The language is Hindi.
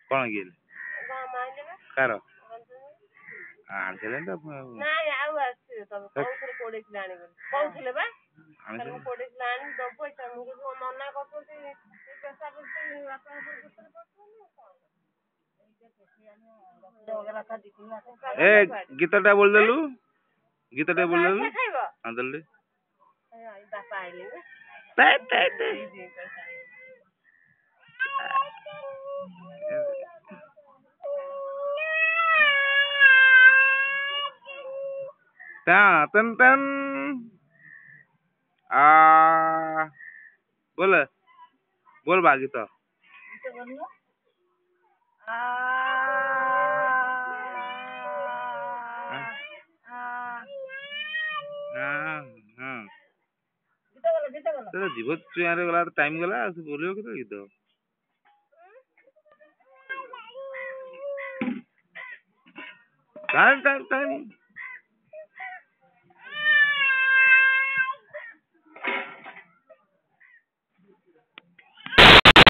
कौन गेल कार आଣିଥିଲେ ତ ନାଇଁ ଆଉ ଆସିବେ ତମେ କହୁଥିଲେ 20 କିଲୋ ଆଣିବେ କହୁଥିଲେ ବା ତମେ 20 କିଲୋ ଆଣି ଦବ ଏଟା ମୁଁ ମନା କରୁଛନ୍ତି ପେଶା ପେଶି ବାପା ए गीतटा बोल देलु गीतटा बोल देलु हां जल्दी बापा आइले ता तन तन आ बोल बोल बागी तो जीव चुआरे गला टाइम गला बोलियो के गीत टाइम